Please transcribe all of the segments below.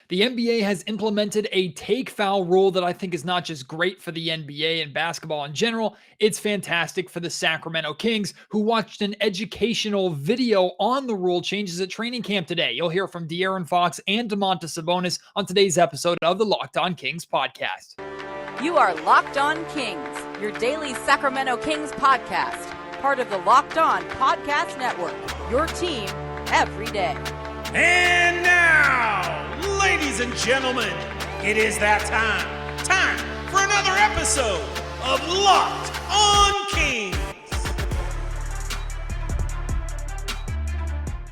The NBA has implemented a take foul rule that I think is not just great for the NBA and basketball in general, it's fantastic for the Sacramento Kings, who watched an educational video on the rule changes at training camp today. You'll hear from De'Aaron Fox and Domantas Sabonis on today's episode of the Locked On Kings podcast. You are Locked On Kings, your daily Sacramento Kings podcast, part of the Locked On Podcast Network, your team every day. And now, ladies and gentlemen, it is that time for another episode of Locked On Kings.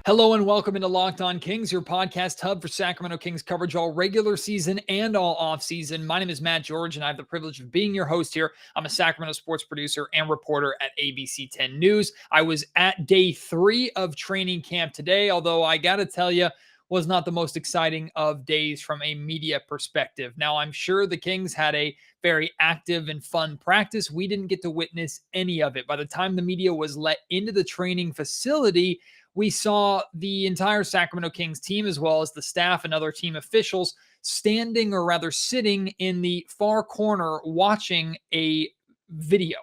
Hello and welcome into Locked On Kings, your podcast hub for Sacramento Kings coverage all regular season and all off-season. My name is Matt George, and I have the privilege of being your host here. I'm a Sacramento sports producer and reporter at ABC 10 News. I was at day 3 of training camp today, although I got to tell you, was not the most exciting of days from a media perspective. Now, I'm sure the Kings had a very active and fun practice. We didn't get to witness any of it. By the time the media was let into the training facility, we saw the entire Sacramento Kings team, as well as the staff and other team officials, standing, or rather sitting in the far corner watching a video.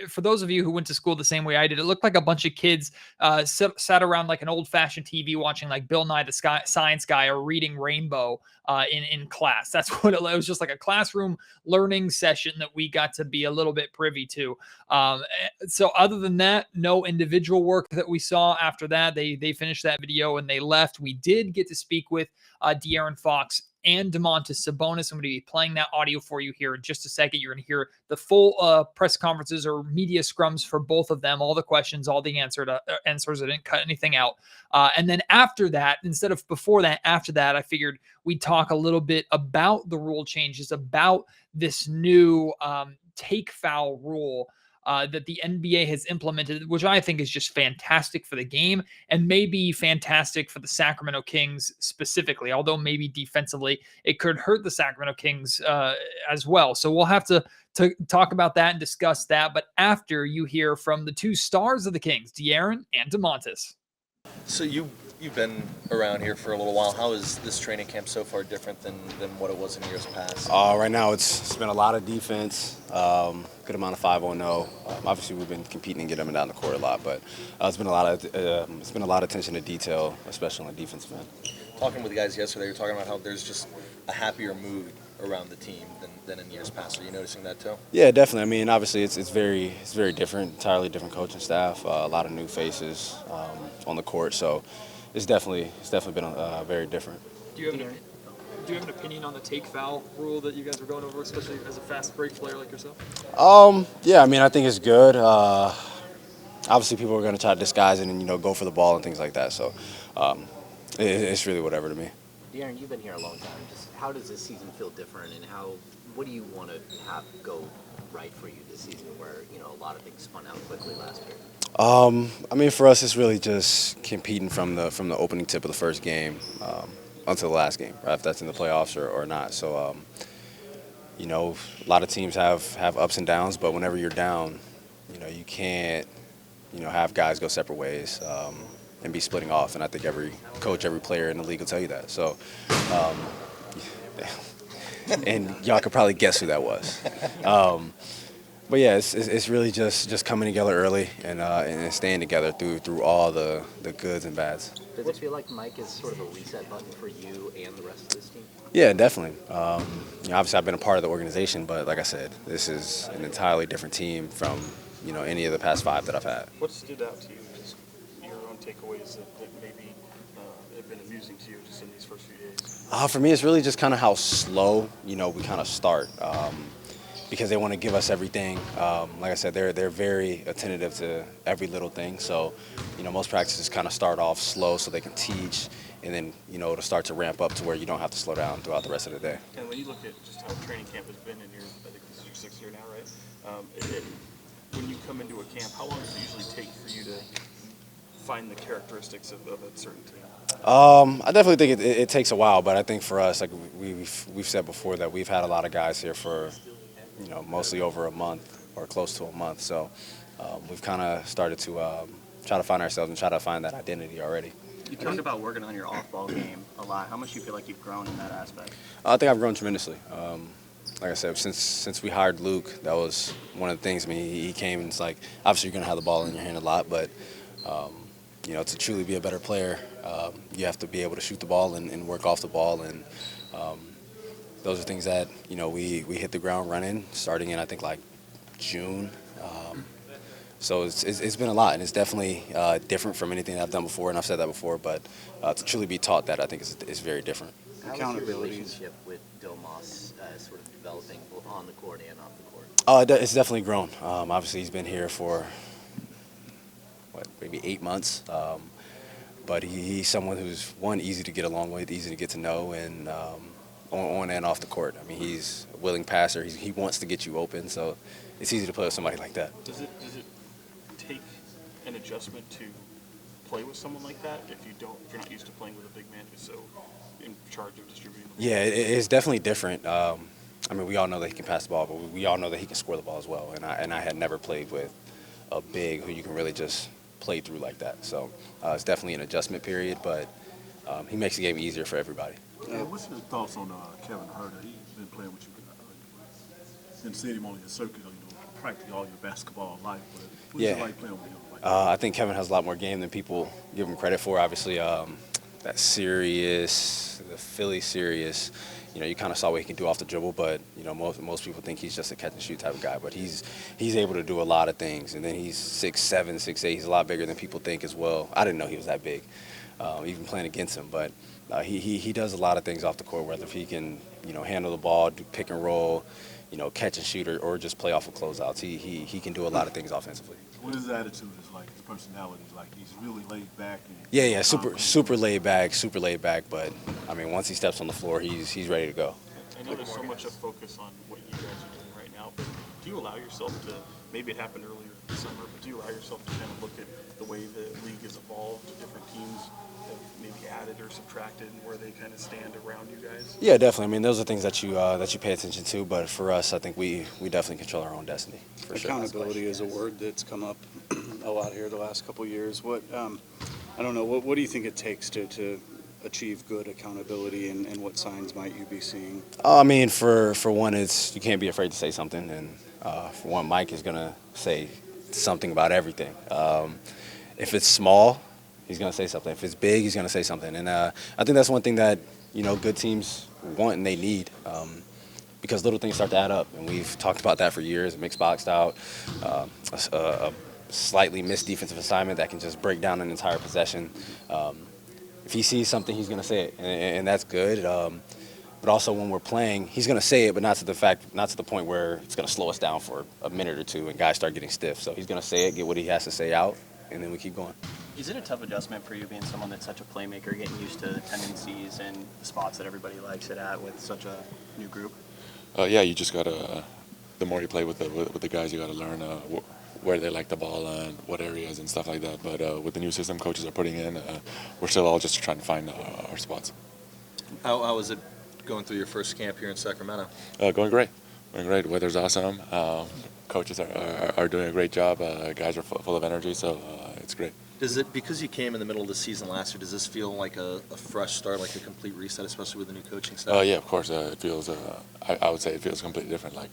For those of you who went to school the same way I did, it looked like a bunch of kids sat around like an old-fashioned TV watching like Bill Nye the Science Guy or reading Rainbow in class. That's what it was, just like a classroom learning session that we got to be a little bit privy to. So other than that, no individual work that we saw after that. They finished that video and they left. We did get to speak with De'Aaron Fox and Domantas Sabonis. I'm going to be playing that audio for you here in just a second. You're going to hear the full press conferences or media scrums for both of them, all the questions, all the answers. I didn't cut anything out. And then after that, instead of before that, after that, I figured we'd talk a little bit about the rule changes, about this new take foul rule that the NBA has implemented, which I think is just fantastic for the game and maybe fantastic for the Sacramento Kings specifically, although maybe defensively it could hurt the Sacramento Kings as well. So we'll have to talk about that and discuss that. But after you hear from the two stars of the Kings, De'Aaron and Domantas. So you've been around here for a little while. How is this training camp so far different than what it was in years past? Right now it's been a lot of defense, good amount of 5-on-0. Obviously we've been competing and getting them down the court a lot, but it's been a lot of attention to detail, especially on the defensive end. Talking with the guys yesterday, you were talking about how there's just a happier mood around the team than in years past. Are you noticing that too? Yeah, definitely. I mean, obviously it's very different, entirely different coaching staff, a lot of new faces on the court, so it's definitely been very different. Do you have an opinion on the take foul rule that you guys were going over, especially as a fast break player like yourself? Yeah, I mean, I think it's good. Obviously, people are going to try to disguise it and go for the ball and things like that. So it's really whatever to me. De'Aaron, you've been here a long time. Just how does this season feel different, and what do you want to have go right for you this season, where a lot of things spun out quickly last year? I mean, for us, it's really just competing from the opening tip of the first game until the last game, right? If that's in the playoffs or not. So, a lot of teams have ups and downs, but whenever you're down, you can't, have guys go separate ways and be splitting off. And I think every coach, every player in the league will tell you that. So, and y'all could probably guess who that was. But yeah, it's really just coming together early and staying together through all the goods and bads. Does it feel like Mike is sort of a reset button for you and the rest of this team? Yeah, definitely. Obviously I've been a part of the organization, but like I said, this is an entirely different team from any of the past 5 that I've had. What stood out to you, just your own takeaways that maybe have been amusing to you just in these first few days? For me, it's really just kind of how slow we kind of start. Because they want to give us everything. Like I said, they're very attentive to every little thing. So, most practices kind of start off slow so they can teach, and then, it'll start to ramp up to where you don't have to slow down throughout the rest of the day. And when you look at just how training camp has been in I think this is your 6th year now, right? When you come into a camp, how long does it usually take for you to find the characteristics of a certain team? I definitely think it takes a while, but I think for us, like we've said before, that we've had a lot of guys here for mostly over a month or close to a month. So we've kind of started to try to find ourselves and try to find that identity already. You talked about working on your off-ball game a lot. How much do you feel like you've grown in that aspect? I think I've grown tremendously. Like I said, since we hired Luke, that was one of the things. I mean, he came and it's like, obviously you're going to have the ball in your hand a lot, but to truly be a better player, you have to be able to shoot the ball and work off the ball, and those are things that we hit the ground running, starting in I think like June. So it's been a lot, and it's definitely different from anything that I've done before, and I've said that before. But to truly be taught that, I think is very different. How is your relationship with Domas sort of developing both on the court and off the court? It's definitely grown. Obviously, he's been here for maybe 8 months. But he's someone who's, one, easy to get along with, easy to get to know, and on and off the court. I mean, he's a willing passer. He wants to get you open, so it's easy to play with somebody like that. Does it take an adjustment to play with someone like that if you're not used to playing with a big man who's so in charge of distributing the ball? Yeah, it's definitely different. I mean, we all know that he can pass the ball, but we all know that he can score the ball as well. And I had never played with a big who you can really just play through like that. So it's definitely an adjustment period, but he makes the game easier for everybody. What's your thoughts on Kevin Harter? He's been playing with you. Didn't see him on your circuit, practically all your basketball life. But what's it like playing with him? I think Kevin has a lot more game than people give him credit for. Obviously, that serious, the Philly serious. You kind of saw what he can do off the dribble, but most people think he's just a catch and shoot type of guy. But he's able to do a lot of things, and then he's 6'7", 6'8". He's a lot bigger than people think as well. I didn't know he was that big, even playing against him. But he does a lot of things off the court, whether if he can handle the ball, do pick and roll, catch and shoot, or just play off of closeouts. He can do a lot of things offensively. What his attitude is like, his personality is like, he's really laid back. Yeah, super laid back. But I mean, once he steps on the floor, he's ready to go. I know there's so much of focus on what you guys are doing right now, but do you allow yourself to, maybe it happened earlier this summer, but do you allow yourself to kind of look at the way the league has evolved, different teams have maybe added or subtracted, and where they kind of stand around you guys? Yeah, definitely. I mean, those are things that you pay attention to, but for us, I think we definitely control our own destiny. For Accountability is a word that's come up a lot here the last couple of years. What I don't know. What do you think it takes to achieve good accountability, and what signs might you be seeing? I mean, for one, it's you can't be afraid to say something, and for one, Mike is gonna say something about everything. If it's small, he's gonna say something. If it's big, he's gonna say something. And I think that's one thing that good teams want and they need. Because little things start to add up, and we've talked about that for years. Mixed boxed out, a slightly missed defensive assignment that can just break down an entire possession. If he sees something, he's going to say it, and that's good. But also when we're playing, he's going to say it, but not to the point where it's going to slow us down for a minute or two and guys start getting stiff. So he's going to say it, get what he has to say out, and then we keep going. Is it a tough adjustment for you being someone that's such a playmaker, getting used to the tendencies and the spots that everybody likes it at with such a new group? Yeah, you just gotta. The more you play with the guys, you gotta learn where they like the ball and what areas and stuff like that. But with the new system coaches are putting in, we're still all just trying to find our spots. How was it going through your first camp here in Sacramento? Going great. Weather's awesome. Coaches are doing a great job. Guys are full of energy, so it's great. Does it, because you came in the middle of the season last year, does this feel like a fresh start, like a complete reset, especially with the new coaching staff? Yeah, of course. It feels, I would say it feels completely different. Like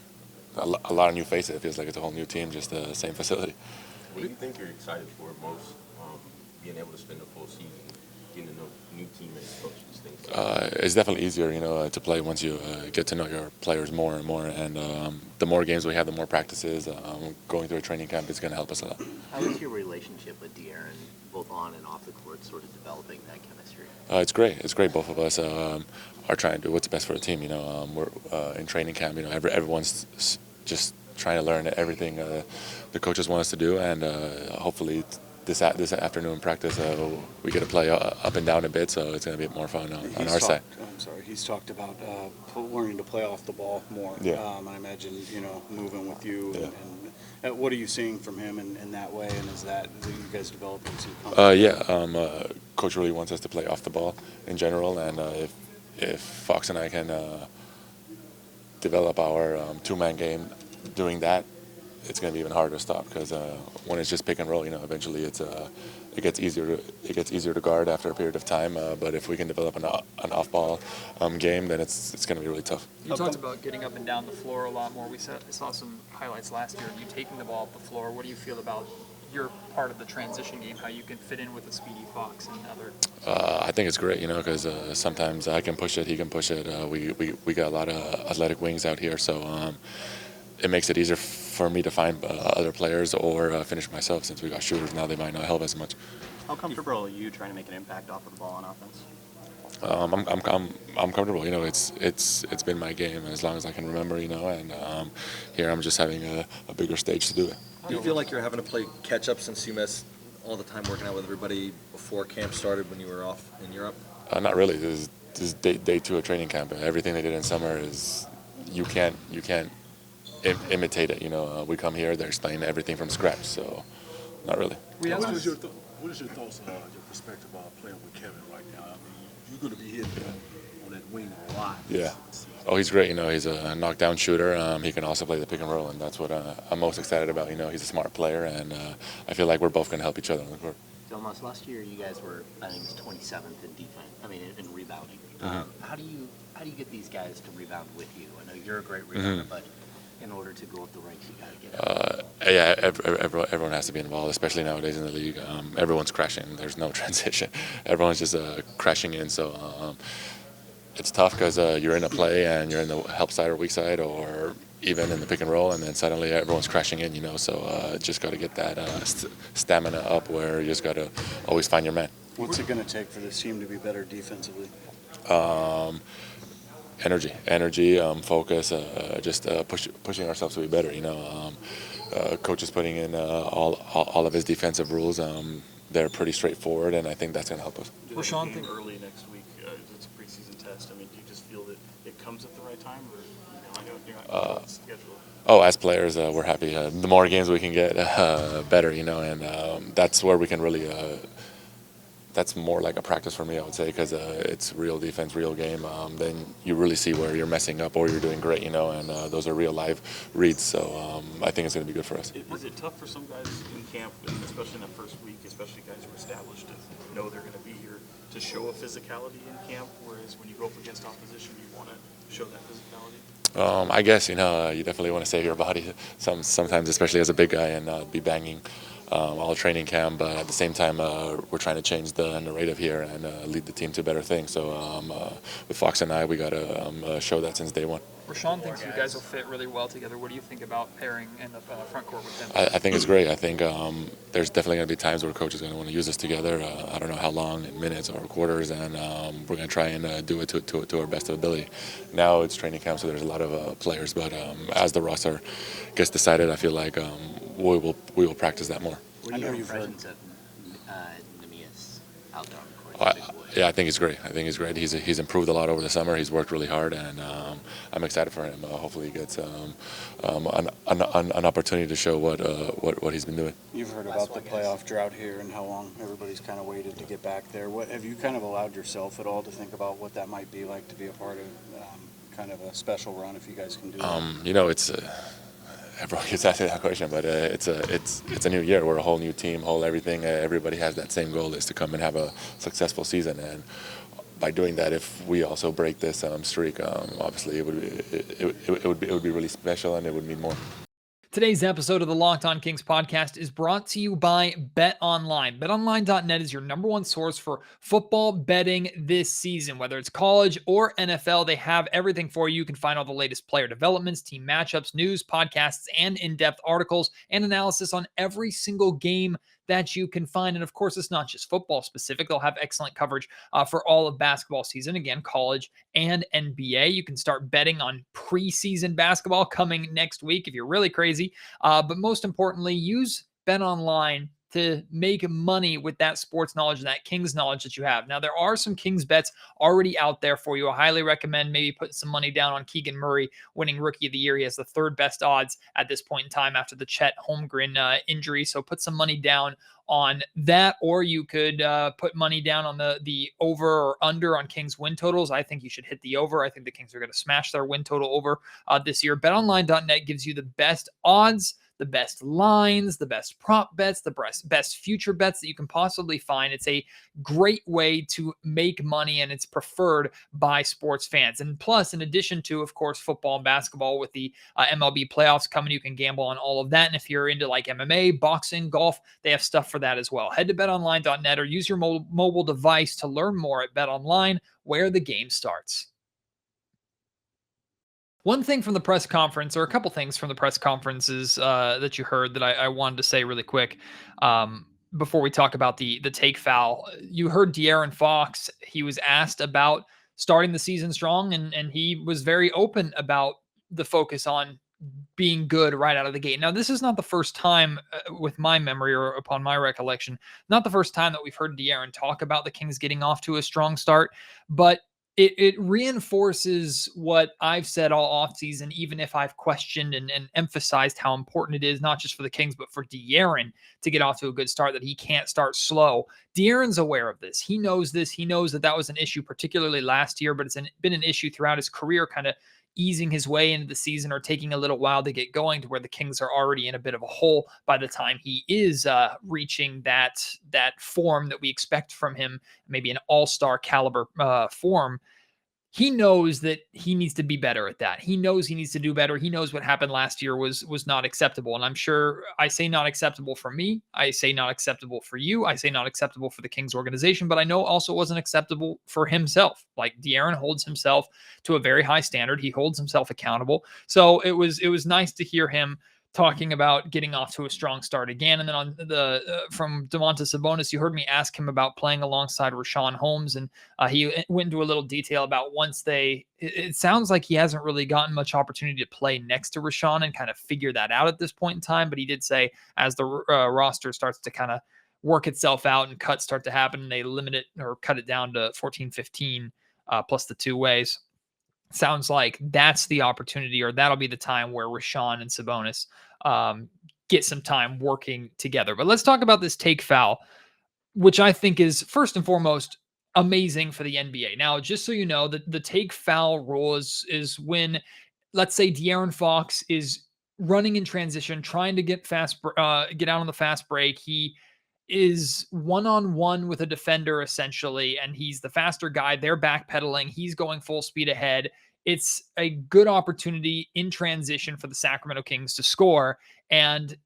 a lot of new faces. It feels like it's a whole new team, just the same facility. What do you think you're excited for most, being able to spend the full season, getting to know new teammates, coaches, things like that? It's definitely easier, to play once you get to know your players more and more. And the more games we have, the more practices. Going through a training camp is going to help us a lot. How is your relationship with De'Aaron, both on and off the court, sort of developing that chemistry? It's great. It's great. Both of us are trying to do what's best for the team. We're in training camp. Everyone's just trying to learn everything the coaches want us to do, and hopefully this afternoon practice we get to play up and down a bit, so it's going to be more fun on our side. He's talked about learning to play off the ball more. Yeah. I imagine moving with you. Yeah. And what are you seeing from him in that way? And is you guys developing some? Coach really wants us to play off the ball in general, and if Fox and I can develop our two-man game doing that, it's going to be even harder to stop, because when it's just pick and roll, eventually it's gets easier to guard after a period of time. But if we can develop an off-ball game, then it's going to be really tough. You talked about getting up and down the floor a lot more. We saw some highlights last year of you taking the ball up the floor. What do you feel about your part of the transition game, how you can fit in with a speedy Fox and other? I think it's great, because sometimes I can push it, he can push it. We got a lot of athletic wings out here, so it makes it easier for me to find other players or finish myself. Since we got shooters now, they might not help as much. How comfortable are you trying to make an impact off of the ball on offense? I'm comfortable. It's been my game as long as I can remember. And here I'm just having a bigger stage to do it. Do you feel like you're having to play catch up since you missed all the time working out with everybody before camp started when you were off in Europe? Not really. This is day 2 of training camp. Everything they did in summer is you can't imitate it. We come here, they're explaining everything from scratch. So not really. What is your thoughts, your perspective about playing with Kevin right now? I mean, you're going to be hitting on that wing a lot. Yeah. Oh, he's great. He's a knockdown shooter. He can also play the pick and roll, and that's what I'm most excited about. He's a smart player, and I feel like we're both going to help each other on the court. Domas, last year you guys were, I think it was 27th in defense. I mean, in rebounding. How do you get these guys to rebound with you? I know you're a great rebounder, but in order to go up the ranks, you got to get out. Everyone has to be involved, especially nowadays in the league. Everyone's crashing. There's no transition. Everyone's just crashing in. So it's tough because you're in a play and you're in the help side or weak side, or even in the pick and roll, and then suddenly everyone's crashing in. So just got to get that stamina up where you just got to always find your man. What's it going to take for this team to be better defensively? Energy, focus, just pushing ourselves to be better. Coach is putting in all of his defensive rules. They're pretty straightforward, and I think that's going to help us. Rashawn, think early next week, it's a preseason test. I mean, do you just feel that it comes at the right time, or I know you're not scheduled? Oh, as players, we're happy. The more games we can get, better. And that's where we can really. That's more like a practice for me, I would say, because it's real defense, real game. Then you really see where you're messing up or you're doing great, and those are real live reads. So I think it's going to be good for us. Is it tough for some guys in camp, especially in that first week, especially guys who are established, to know they're going to be here to show a physicality in camp, whereas when you go up against opposition, you want to show that physicality? I guess, you definitely want to save your body sometimes, especially as a big guy, and be banging all training camp, but at the same time, we're trying to change the narrative here and lead the team to better things. So with Fox and I, we got to show that since day one. Rashawn thinks you guys will fit really well together. What do you think about pairing in the front court with him? I think it's great. I think there's definitely going to be times where coach is going to want to use us together. I don't know how long, in minutes or quarters, and we're going to try and do it to our best ability. Now it's training camp, so there's a lot of players, but as the roster gets decided, I feel like we will practice that more. What do you have presence of Nemias out there on the court? Yeah, I think he's great. He's improved a lot over the summer. He's worked really hard, and I'm excited for him. Hopefully, he gets an opportunity to show what he's been doing. You've heard about the playoff drought here and how long everybody's kind of waited to get back there. What have you kind of allowed yourself at all to think about what that might be like to be a part of kind of a special run if you guys can do that? It's. Everyone gets asking that question, but it's a new year. We're a whole new team, whole everything. Everybody has that same goal, is to come and have a successful season. And by doing that, if we also break this streak, obviously it would be really special, and it would mean more. Today's episode of the Locked On Kings podcast is brought to you by BetOnline. BetOnline.net is your number one source for football betting this season. Whether it's college or NFL, they have everything for you. You can find all the latest player developments, team matchups, news, podcasts, and in-depth articles and analysis on every single game that you can find. And of course, it's not just football specific. They'll have excellent coverage for all of basketball season. Again, college and NBA. You can start betting on preseason basketball coming next week if you're really crazy. But most importantly, use BetOnline to make money with that sports knowledge and that Kings knowledge that you have. Now, there are some Kings bets already out there for you. I highly recommend maybe putting some money down on Keegan Murray winning Rookie of the Year. He has the third best odds at this point in time after the Chet Holmgren injury. So put some money down on that, or you could put money down on the over or under on Kings win totals. I think you should hit the over. I think the Kings are going to smash their win total over this year. BetOnline.net gives you the best odds, the best lines, the best prop bets, the best future bets that you can possibly find. It's a great way to make money, and it's preferred by sports fans. And plus, in addition to, of course, football and basketball with the MLB playoffs coming, you can gamble on all of that. And if you're into like MMA, boxing, golf, they have stuff for that as well. Head to betonline.net or use your mobile device to learn more at BetOnline, where the game starts. One thing from the press conference, or a couple things from the press conferences that you heard that I wanted to say really quick before we talk about the take foul. You heard De'Aaron Fox. He was asked about starting the season strong, and he was very open about the focus on being good right out of the gate. Now, this is not the first time with my memory or upon my recollection, not the first time that we've heard De'Aaron talk about the Kings getting off to a strong start, but it reinforces what I've said all offseason, even if I've questioned and emphasized how important it is, not just for the Kings, but for De'Aaron to get off to a good start, that he can't start slow. De'Aaron's aware of this. He knows this. He knows that that was an issue, particularly last year, but it's been an issue throughout his career, kind of easing his way into the season or taking a little while to get going, to where the Kings are already in a bit of a hole by the time he is reaching that form that we expect from him, maybe an all-star caliber form. He knows that he needs to be better at that. He knows he needs to do better. He knows what happened last year was not acceptable. And I'm sure I say not acceptable for me. I say not acceptable for you. I say not acceptable for the Kings organization, but I know also wasn't acceptable for himself. Like, De'Aaron holds himself to a very high standard. He holds himself accountable. So it was nice to hear him talking about getting off to a strong start again. And then on the from Domantas Sabonis, you heard me ask him about playing alongside Richaun Holmes, and he went into a little detail about once it sounds like he hasn't really gotten much opportunity to play next to Richaun and kind of figure that out at this point in time. But he did say as the roster starts to kind of work itself out and cuts start to happen, and they limit it or cut it down to 14-15 plus the two ways. Sounds like that's the opportunity, or that'll be the time where Richaun and Sabonis get some time working together. But let's talk about this take foul, which I think is first and foremost amazing for the NBA. Now, just so you know, the take foul rule is when, let's say, De'Aaron Fox is running in transition, trying to get out on the fast break. He is one-on-one with a defender essentially, and he's the faster guy. They're backpedaling. He's going full speed ahead. It's a good opportunity in transition for the Sacramento Kings to score, and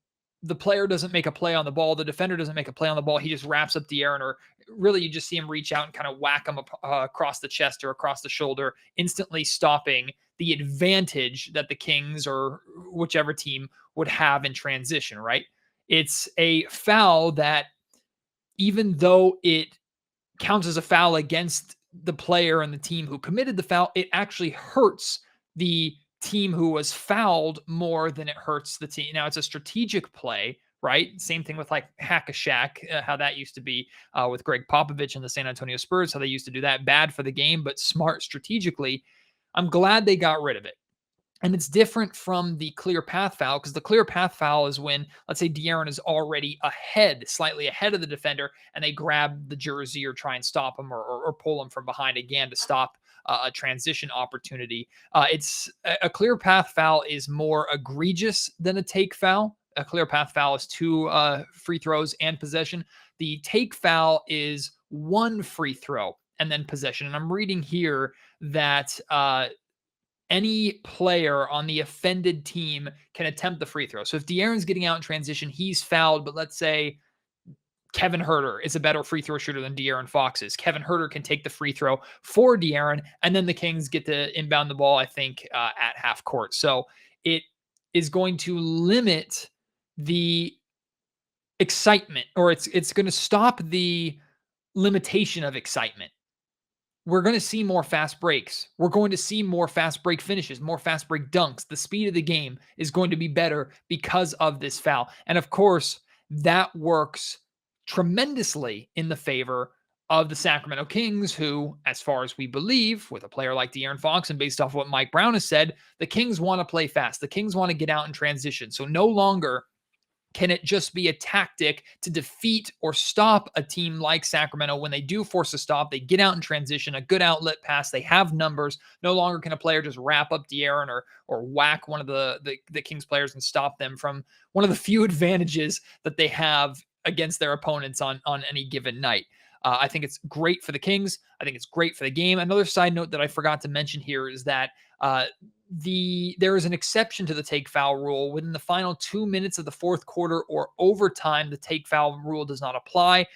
the player doesn't make a play on the ball. The defender doesn't make a play on the ball. He just wraps up De'Aaron, or really you just see him reach out and kind of whack him across the chest or across the shoulder, instantly stopping the advantage that the Kings or whichever team would have in transition, right? It's a foul that, even though it counts as a foul against the player and the team who committed the foul, it actually hurts the team who was fouled more than it hurts the team. Now, it's a strategic play, right? Same thing with like Hack-a-Shack, how that used to be with Greg Popovich and the San Antonio Spurs, how they used to do that. Bad for the game, but smart strategically. I'm glad they got rid of it. And it's different from the clear path foul, because the clear path foul is when, let's say, De'Aaron is already slightly ahead of the defender, and they grab the jersey or try and stop him or pull him from behind again to stop a transition opportunity. It's a clear path foul is more egregious than a take foul. A clear path foul is 2 free throws and possession. The take foul is 1 free throw and then possession. And I'm reading here that any player on the offended team can attempt the free throw. So if De'Aaron's getting out in transition, he's fouled, but let's say Kevin Harter is a better free throw shooter than De'Aaron Fox is. Kevin Harter can take the free throw for De'Aaron, and then the Kings get to inbound the ball, I think, at half court. So it is going to limit the excitement, or it's going to stop the limitation of excitement. We're going to see more fast breaks. We're going to see more fast break finishes, more fast break dunks. The speed of the game is going to be better because of this foul. And of course, that works tremendously in the favor of the Sacramento Kings, who, as far as we believe, with a player like De'Aaron Fox and based off what Mike Brown has said, the Kings want to play fast. The Kings want to get out in transition. So no longer can it just be a tactic to defeat or stop a team like Sacramento when they do force a stop? They get out in transition, a good outlet pass. They have numbers. No longer can a player just wrap up De'Aaron or whack one of the Kings players and stop them from one of the few advantages that they have against their opponents on any given night. I think it's great for the Kings. I think it's great for the game. Another side note that I forgot to mention here is that there is an exception to the take foul rule. Within the final 2 minutes of the fourth quarter or overtime, the take foul rule does not apply.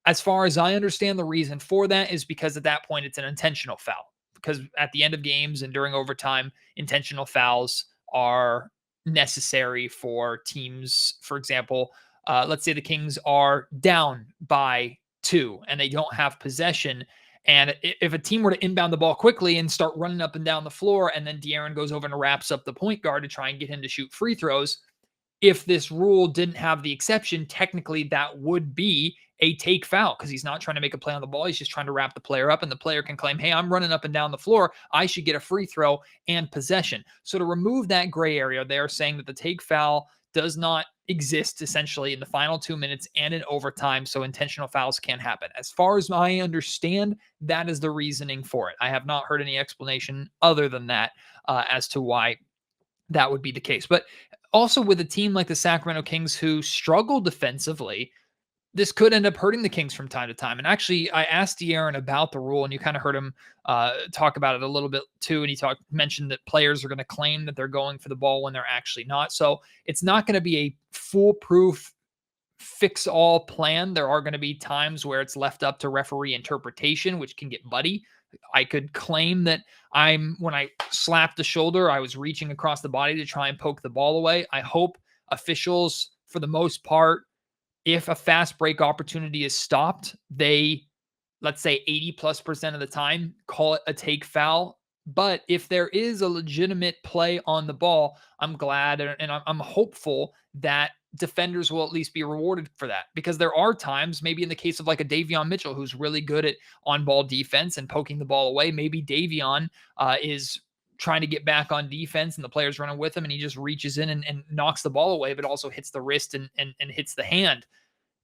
As far as I understand, the reason for that is because at that point it's an intentional foul. Because at the end of games and during overtime, intentional fouls are necessary for teams. For example, let's say the Kings are down by 2 and they don't have possession. And if a team were to inbound the ball quickly and start running up and down the floor, and then De'Aaron goes over and wraps up the point guard to try and get him to shoot free throws, if this rule didn't have the exception, technically that would be a take foul because he's not trying to make a play on the ball. He's just trying to wrap the player up, and the player can claim, hey, I'm running up and down the floor. I should get a free throw and possession. So to remove that gray area, they are saying that the take foul does not exist essentially in the final 2 minutes and in overtime, so intentional fouls can't happen. As far as I understand, that is the reasoning for it. I have not heard any explanation other than that as to why that would be the case. But also with a team like the Sacramento Kings who struggle defensively, this could end up hurting the Kings from time to time. And actually, I asked De'Aaron about the rule, and you kind of heard him talk about it a little bit too. And he mentioned that players are going to claim that they're going for the ball when they're actually not. So it's not going to be a foolproof fix-all plan. There are going to be times where it's left up to referee interpretation, which can get muddy. I could claim that when I slapped the shoulder, I was reaching across the body to try and poke the ball away. I hope officials, for the most part, if a fast break opportunity is stopped, they, let's say 80+% of the time, call it a take foul. But if there is a legitimate play on the ball, I'm glad and I'm hopeful that defenders will at least be rewarded for that. Because there are times, maybe in the case of like a Davion Mitchell, who's really good at on-ball defense and poking the ball away, maybe Davion is trying to get back on defense and the player's running with him and he just reaches in and knocks the ball away, but also hits the wrist and hits the hand.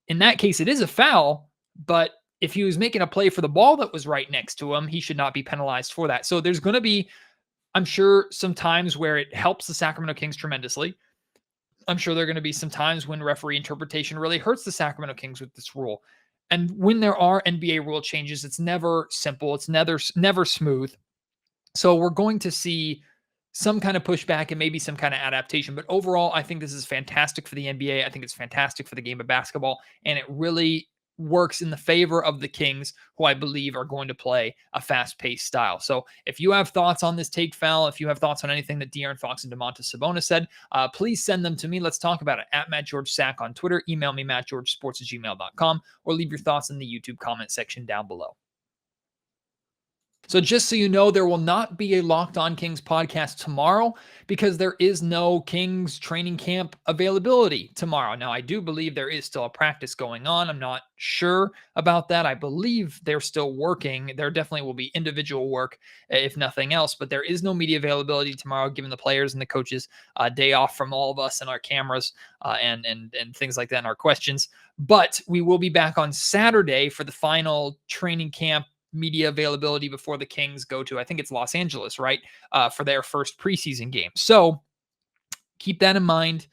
In that case, it is a foul, but if he was making a play for the ball that was right next to him, he should not be penalized for that. So there's going to be, I'm sure, some times where it helps the Sacramento Kings tremendously. I'm sure there are going to be some times when referee interpretation really hurts the Sacramento Kings with this rule. And when there are NBA rule changes, it's never simple. It's never smooth. So we're going to see some kind of pushback and maybe some kind of adaptation. But overall, I think this is fantastic for the NBA. I think it's fantastic for the game of basketball. And it really works in the favor of the Kings, who I believe are going to play a fast-paced style. So if you have thoughts on this take foul, if you have thoughts on anything that De'Aaron Fox and Domantas Sabonis said, please send them to me. Let's talk about it at MattGeorgeSack on Twitter. Email me, mattgeorgesports@gmail.com, or leave your thoughts in the YouTube comment section down below. So just so you know, there will not be a Locked On Kings podcast tomorrow because there is no Kings training camp availability tomorrow. Now, I do believe there is still a practice going on. I'm not sure about that. I believe they're still working. There definitely will be individual work, if nothing else, but there is no media availability tomorrow, giving the players and the coaches a day off from all of us and our cameras and things like that and our questions. But we will be back on Saturday for the final training camp media availability before the Kings go to, I think it's Los Angeles, right? For their first preseason game. So keep that in mind.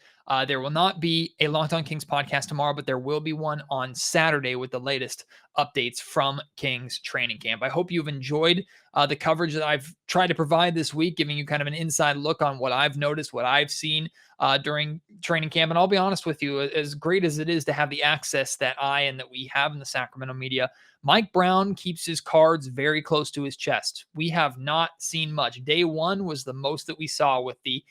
There will not be a Locked On Kings podcast tomorrow, but there will be one on Saturday with the latest updates from Kings training camp. I hope you've enjoyed the coverage that I've tried to provide this week, giving you kind of an inside look on what I've noticed, what I've seen during training camp. And I'll be honest with you, as great as it is to have the access that we have in the Sacramento media, Mike Brown keeps his cards very close to his chest. We have not seen much. Day one was the most that we saw with the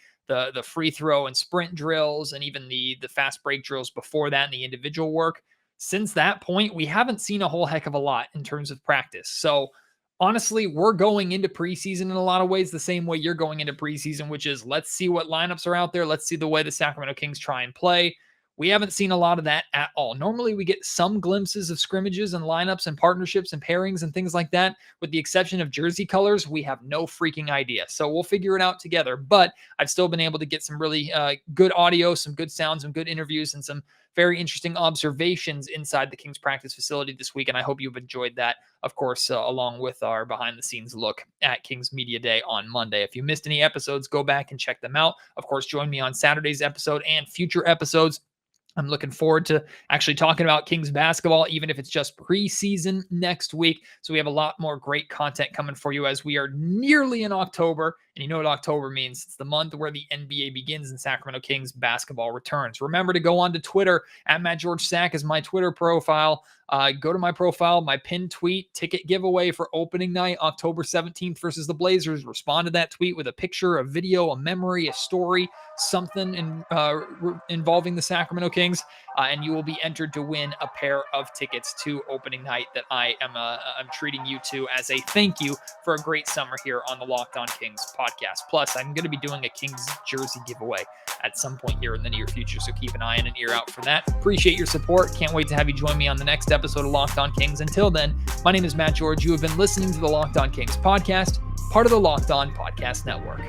free throw and sprint drills and even the fast break drills before that and the individual work. Since that point, we haven't seen a whole heck of a lot in terms of practice. So honestly, we're going into preseason in a lot of ways the same way you're going into preseason, which is let's see what lineups are out there. Let's see the way the Sacramento Kings try and play. We haven't seen a lot of that at all. Normally, we get some glimpses of scrimmages and lineups and partnerships and pairings and things like that. With the exception of jersey colors, we have no freaking idea. So we'll figure it out together. But I've still been able to get some really good audio, some good sounds, some good interviews, and some very interesting observations inside the Kings practice facility this week. And I hope you've enjoyed that, of course, along with our behind the scenes look at Kings Media Day on Monday. If you missed any episodes, go back and check them out. Of course, join me on Saturday's episode and future episodes. I'm looking forward to actually talking about Kings basketball, even if it's just preseason next week. So we have a lot more great content coming for you as we are nearly in October. And you know what October means. It's the month where the NBA begins and Sacramento Kings basketball returns. Remember to go on to Twitter. At Matt George Sack is my Twitter profile. Go to my profile, my pinned tweet, ticket giveaway for opening night, October 17th versus the Blazers. Respond to that tweet with a picture, a video, a memory, a story, something involving the Sacramento Kings, and you will be entered to win a pair of tickets to opening night that I'm treating you to as a thank you for a great summer here on the Locked On Kings podcast. Plus, I'm going to be doing a Kings jersey giveaway at some point here in the near future, so keep an eye and an ear out for that. Appreciate your support. Can't wait to have you join me on the next episode of Locked On Kings. Until then, my name is Matt George. You have been listening to the Locked On Kings podcast, part of the Locked On Podcast Network.